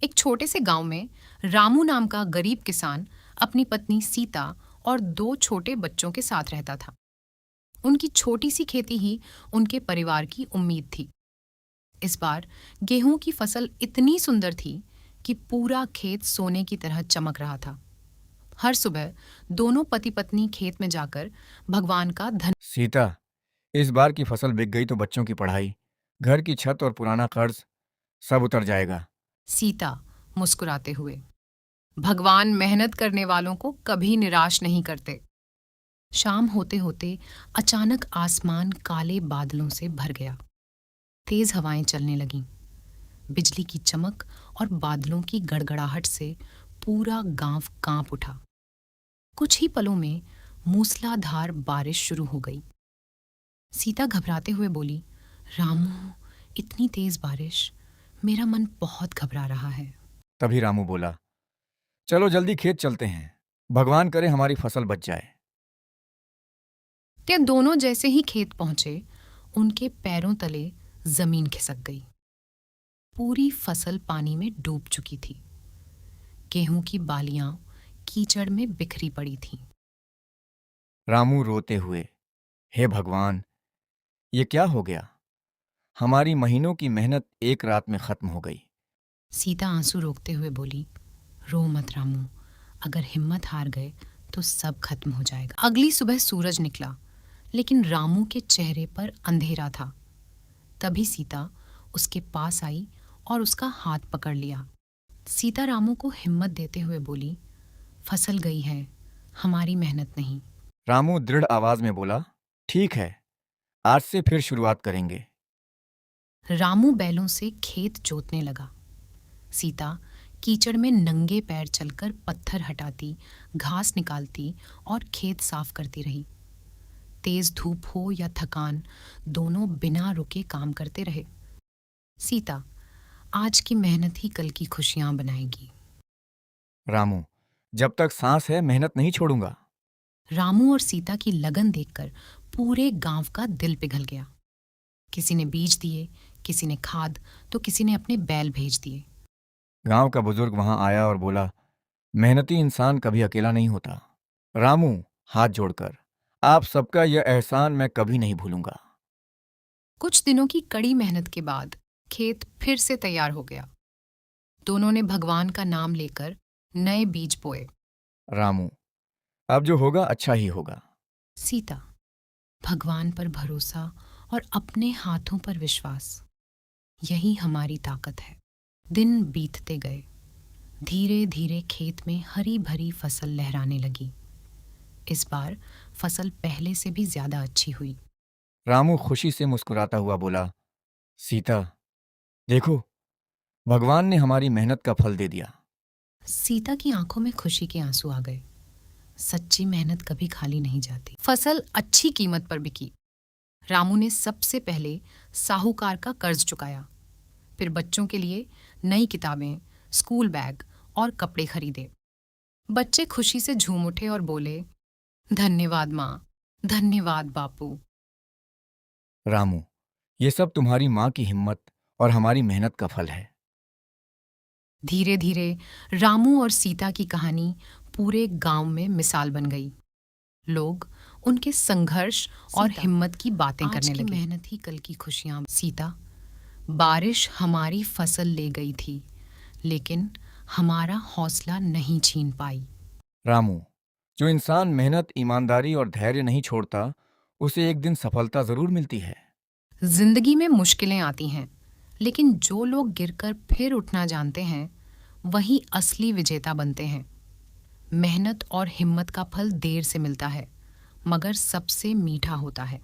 एक छोटे से गांव में रामू नाम का गरीब किसान अपनी पत्नी सीता और दो छोटे बच्चों के साथ रहता था। उनकी छोटी सी खेती ही उनके परिवार की उम्मीद थी। इस बार गेहूं की फसल इतनी सुंदर थी कि पूरा खेत सोने की तरह चमक रहा था। हर सुबह दोनों पति पत्नी खेत में जाकर भगवान का धन। सीता, इस बार की फसल बिक गई तो बच्चों की पढ़ाई, घर की छत और पुराना कर्ज सब उतर जाएगा। सीता मुस्कुराते हुए, भगवान मेहनत करने वालों को कभी निराश नहीं करते। शाम होते होते अचानक आसमान काले बादलों से भर गया। तेज हवाएं चलने लगीं। बिजली की चमक और बादलों की गड़गड़ाहट से पूरा गांव कांप उठा। कुछ ही पलों में मूसलाधार बारिश शुरू हो गई। सीता घबराते हुए बोली, रामू, इतनी तेज बारिश, मेरा मन बहुत घबरा रहा है। तभी रामू बोला, चलो जल्दी खेत चलते हैं, भगवान करे हमारी फसल बच जाए। क्या दोनों जैसे ही खेत पहुंचे, उनके पैरों तले जमीन खिसक गई। पूरी फसल पानी में डूब चुकी थी। गेहूं की बालियां कीचड़ में बिखरी पड़ी थीं। रामू रोते हुए, हे भगवान, ये क्या हो गया? हमारी महीनों की मेहनत एक रात में खत्म हो गई। सीता आंसू रोकते हुए बोली, रो मत रामू, अगर हिम्मत हार गए तो सब खत्म हो जाएगा। अगली सुबह सूरज निकला, लेकिन रामू के चेहरे पर अंधेरा था। तभी सीता उसके पास आई और उसका हाथ पकड़ लिया। सीता रामू को हिम्मत देते हुए बोली, फसल गई है, हमारी मेहनत नहीं। रामू दृढ़ आवाज में बोला, ठीक है, आज से फिर शुरुआत करेंगे। रामू बैलों से खेत जोतने लगा। सीता कीचड़ में नंगे पैर चलकर पत्थर हटाती, घास निकालती और खेत साफ करती रही। तेज धूप हो या थकान, दोनों बिना रुके काम करते रहे। सीता, आज की मेहनत ही कल की खुशियां बनाएगी। रामू, जब तक सांस है मेहनत नहीं छोड़ूंगा। रामू और सीता की लगन देखकर पूरे गांव का दिल पिघल गया। किसी ने बीज दिए, किसी ने खाद, तो किसी ने अपने बैल भेज दिए। गांव का बुजुर्ग वहां आया और बोला, मेहनती इंसान कभी अकेला नहीं होता। रामू, हाथ जोड़कर, आप सबका यह एहसान मैं कभी नहीं भूलूंगा। कुछ दिनों की कड़ी मेहनत के बाद खेत फिर से तैयार हो गया। दोनों ने भगवान का नाम लेकर नए बीज बोए। रामू, अब जो होगा अच्छा ही होगा। सीता, भगवान पर भरोसा और अपने हाथों पर विश्वास, यही हमारी ताकत है। दिन बीतते गए। धीरे धीरे खेत में हरी भरी फसल लहराने लगी। इस बार फसल पहले से भी ज्यादा अच्छी हुई। रामू खुशी से मुस्कुराता हुआ बोला, सीता, देखो, भगवान ने हमारी मेहनत का फल दे दिया। सीता की आंखों में खुशी के आंसू आ गए। सच्ची मेहनत कभी खाली नहीं जाती। फसल अच्छी कीमत पर बिकी। रामू ने सबसे पहले साहूकार का कर्ज चुकाया। फिर बच्चों के लिए नई किताबें, स्कूल बैग और कपड़े खरीदे। बच्चे खुशी से झूम उठे और बोले, धन्यवाद माँ, धन्यवाद बापू। रामू, ये सब तुम्हारी माँ की हिम्मत और हमारी मेहनत का फल है। धीरे धीरे रामू और सीता की कहानी पूरे गांव में मिसाल बन गई। लोग उनके संघर्ष और हिम्मत की बातें करने लगे। मेहनत ही कल की खुशियां। सीता, बारिश हमारी फसल ले गई थी, लेकिन हमारा हौसला नहीं छीन पाई। रामू, जो इंसान मेहनत, ईमानदारी और धैर्य नहीं छोड़ता, उसे एक दिन सफलता जरूर मिलती है। जिंदगी में मुश्किलें आती हैं, लेकिन जो लोग गिरकर फिर उठना जानते हैं, वही असली विजेता बनते हैं। मेहनत और हिम्मत का फल देर से मिलता है, मगर सबसे मीठा होता है।